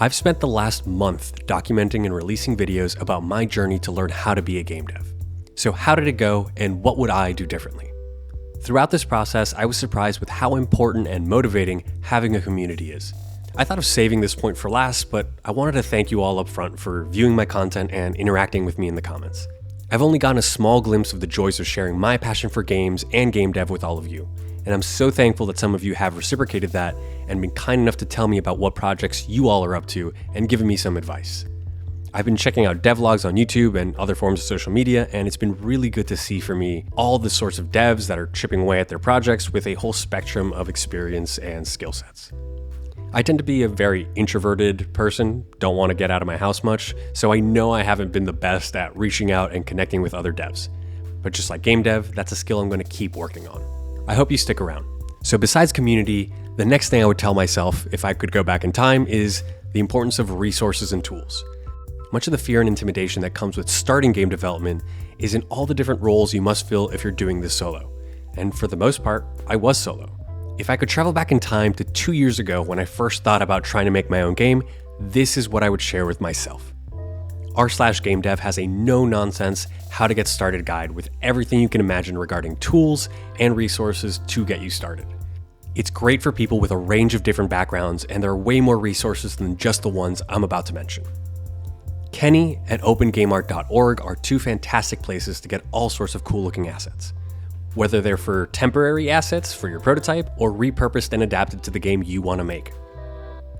I've spent the last month documenting and releasing videos about my journey to learn how to be a game dev. So how did it go, and what would I do differently? Throughout this process, I was surprised with how important and motivating having a community is. I thought of saving this point for last, but I wanted to thank you all up front for viewing my content and interacting with me in the comments. I've only gotten a small glimpse of the joys of sharing my passion for games and game dev with all of you, and I'm so thankful that some of you have reciprocated that and been kind enough to tell me about what projects you all are up to and given me some advice. I've been checking out devlogs on YouTube and other forms of social media, and it's been really good to see for me all the sorts of devs that are chipping away at their projects with a whole spectrum of experience and skill sets. I tend to be a very introverted person, don't want to get out of my house much, so I know I haven't been the best at reaching out and connecting with other devs. But just like game dev, that's a skill I'm going to keep working on. I hope you stick around. So besides community, the next thing I would tell myself if I could go back in time is the importance of resources and tools. Much of the fear and intimidation that comes with starting game development is in all the different roles you must fill if you're doing this solo. And for the most part, I was solo. If I could travel back in time to 2 years ago when I first thought about trying to make my own game, this is what I would share with myself. r/gamedev has a no-nonsense how to get started guide with everything you can imagine regarding tools and resources to get you started. It's great for people with a range of different backgrounds, and there are way more resources than just the ones I'm about to mention. Kenny and opengameart.org are two fantastic places to get all sorts of cool looking assets. Whether they're for temporary assets for your prototype or repurposed and adapted to the game you want to make.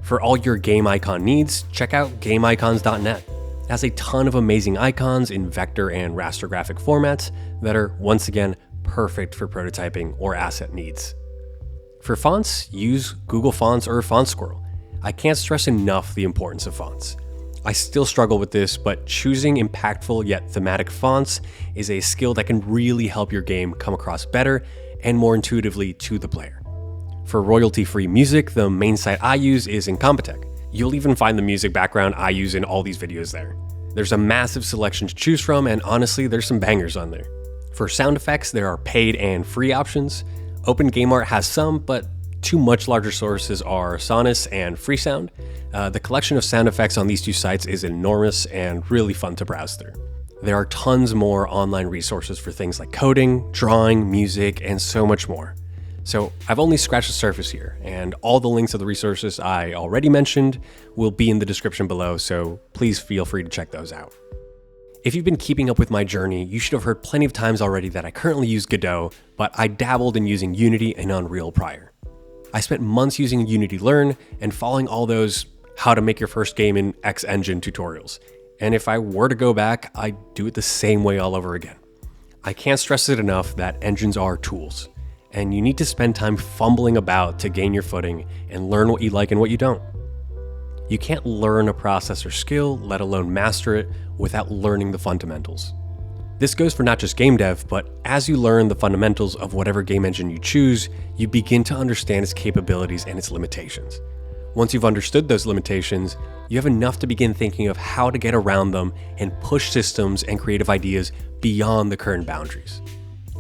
For all your game icon needs, check out gameicons.net. It has a ton of amazing icons in vector and raster graphic formats that are, once again, perfect for prototyping or asset needs. For fonts, use Google Fonts or FontSquirrel. I can't stress enough the importance of fonts. I still struggle with this, but choosing impactful yet thematic fonts is a skill that can really help your game come across better and more intuitively to the player. For royalty-free music, the main site I use is Incompetech. You'll even find the music background I use in all these videos there. There's a massive selection to choose from, and honestly, there's some bangers on there. For sound effects, there are paid and free options. OpenGameArt has some, but two much larger sources are Sonus and Freesound. The collection of sound effects on these two sites is enormous and really fun to browse through. There are tons more online resources for things like coding, drawing, music, and so much more. So I've only scratched the surface here, and all the links of the resources I already mentioned will be in the description below, so please feel free to check those out. If you've been keeping up with my journey, you should have heard plenty of times already that I currently use Godot, but I dabbled in using Unity and Unreal prior. I spent months using Unity Learn and following all those how to make your first game in X engine tutorials. And if I were to go back, I'd do it the same way all over again. I can't stress it enough that engines are tools, and you need to spend time fumbling about to gain your footing and learn what you like and what you don't. You can't learn a process or skill, let alone master it, without learning the fundamentals. This goes for not just game dev, but as you learn the fundamentals of whatever game engine you choose, you begin to understand its capabilities and its limitations. Once you've understood those limitations, you have enough to begin thinking of how to get around them and push systems and creative ideas beyond the current boundaries.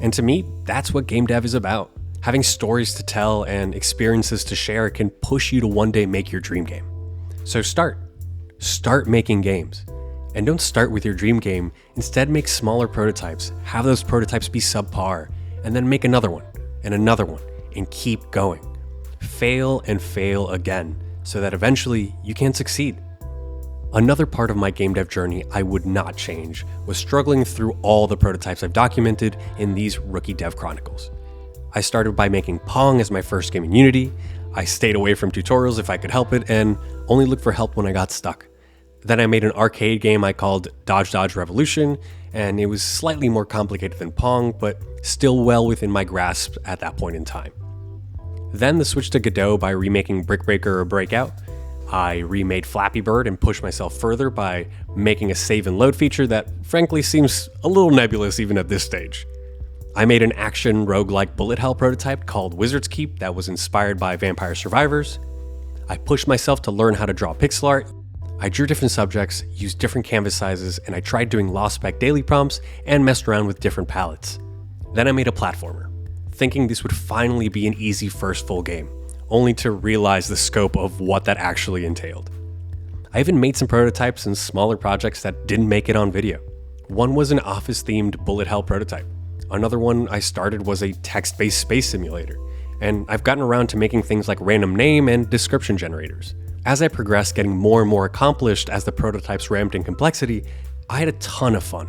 And to me, that's what game dev is about. Having stories to tell and experiences to share can push you to one day make your dream game. So start making games. And don't start with your dream game, instead make smaller prototypes, have those prototypes be subpar, and then make another one, and keep going. Fail and fail again, so that eventually you can succeed. Another part of my game dev journey I would not change was struggling through all the prototypes I've documented in these Rookie Dev Chronicles. I started by making Pong as my first game in Unity. I stayed away from tutorials if I could help it, and only looked for help when I got stuck. Then I made an arcade game I called Dodge Dodge Revolution, and it was slightly more complicated than Pong, but still well within my grasp at that point in time. Then the switch to Godot by remaking Brick Breaker or Breakout. I remade Flappy Bird and pushed myself further by making a save and load feature that frankly seems a little nebulous even at this stage. I made an action roguelike bullet hell prototype called Wizard's Keep that was inspired by Vampire Survivors. I pushed myself to learn how to draw pixel art. I drew different subjects, used different canvas sizes, and I tried doing low spec daily prompts and messed around with different palettes. Then I made a platformer, thinking this would finally be an easy first full game, only to realize the scope of what that actually entailed. I even made some prototypes and smaller projects that didn't make it on video. One was an office-themed bullet hell prototype. Another one I started was a text-based space simulator. And I've gotten around to making things like random name and description generators. As I progressed, getting more and more accomplished as the prototypes ramped in complexity, I had a ton of fun.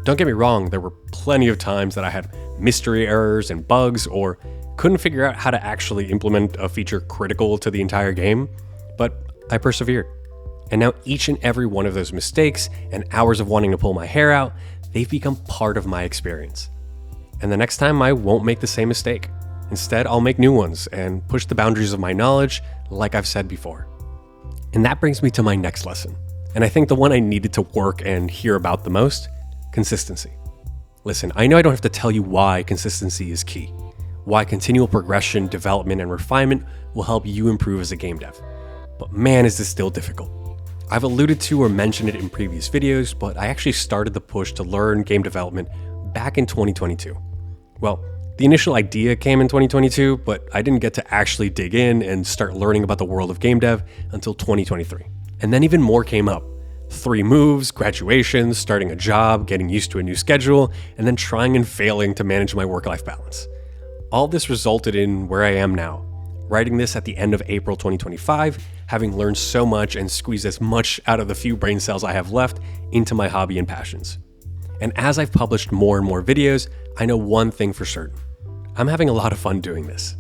Don't get me wrong, there were plenty of times that I had mystery errors and bugs or couldn't figure out how to actually implement a feature critical to the entire game, but I persevered. And now each and every one of those mistakes and hours of wanting to pull my hair out, they've become part of my experience. And the next time I won't make the same mistake. Instead, I'll make new ones and push the boundaries of my knowledge, like I've said before. And that brings me to my next lesson. And I think the one I needed to work and hear about the most, consistency. Listen, I know I don't have to tell you why consistency is key, why continual progression, development, and refinement will help you improve as a game dev. But man, is this still difficult. I've alluded to or mentioned it in previous videos, but I actually started the push to learn game development back in 2022. Well, the initial idea came in 2022, but I didn't get to actually dig in and start learning about the world of game dev until 2023. And then even more came up. 3 moves, graduations, starting a job, getting used to a new schedule, and then trying and failing to manage my work-life balance. All this resulted in where I am now, writing this at the end of April 2025, having learned so much and squeezed as much out of the few brain cells I have left into my hobby and passions. And as I've published more and more videos, I know one thing for certain. I'm having a lot of fun doing this.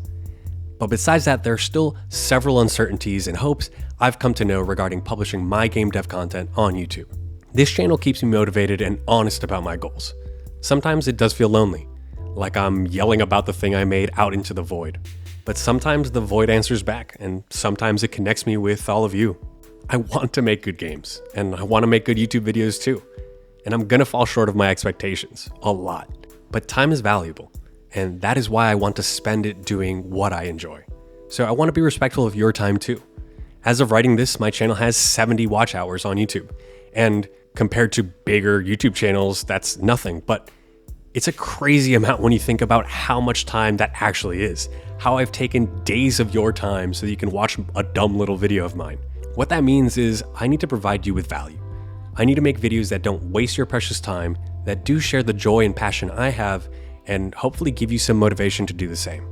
But besides that, there are still several uncertainties and hopes I've come to know regarding publishing my game dev content on YouTube. This channel keeps me motivated and honest about my goals. Sometimes it does feel lonely, like I'm yelling about the thing I made out into the void. But sometimes the void answers back, and sometimes it connects me with all of you. I want to make good games, and I want to make good YouTube videos too. And I'm gonna fall short of my expectations, a lot. But time is valuable, and that is why I want to spend it doing what I enjoy. So I want to be respectful of your time too. As of writing this, my channel has 70 watch hours on YouTube, and compared to bigger YouTube channels, that's nothing, but it's a crazy amount when you think about how much time that actually is. How I've taken days of your time so that you can watch a dumb little video of mine. What that means is I need to provide you with value. I need to make videos that don't waste your precious time, that do share the joy and passion I have, and hopefully give you some motivation to do the same.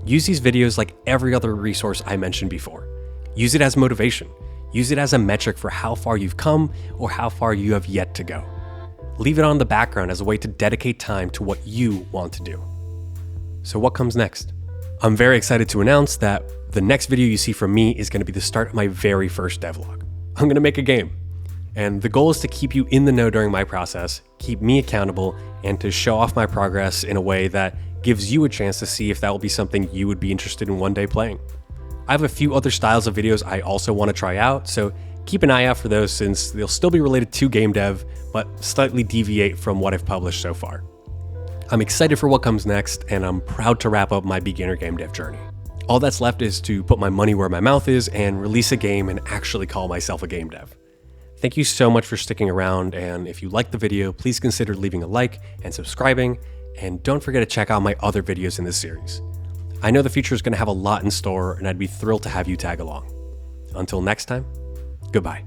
Use these videos like every other resource I mentioned before. Use it as motivation. Use it as a metric for how far you've come or how far you have yet to go. Leave it on the background as a way to dedicate time to what you want to do. So what comes next? I'm very excited to announce that the next video you see from me is going to be the start of my very first devlog. I'm going to make a game. And the goal is to keep you in the know during my process, keep me accountable, and to show off my progress in a way that gives you a chance to see if that will be something you would be interested in one day playing. I have a few other styles of videos I also want to try out, so keep an eye out for those since they'll still be related to game dev, but slightly deviate from what I've published so far. I'm excited for what comes next, and I'm proud to wrap up my beginner game dev journey. All that's left is to put my money where my mouth is and release a game and actually call myself a game dev. Thank you so much for sticking around, and if you liked the video, please consider leaving a like and subscribing, and don't forget to check out my other videos in this series. I know the future is going to have a lot in store, and I'd be thrilled to have you tag along. Until next time, goodbye.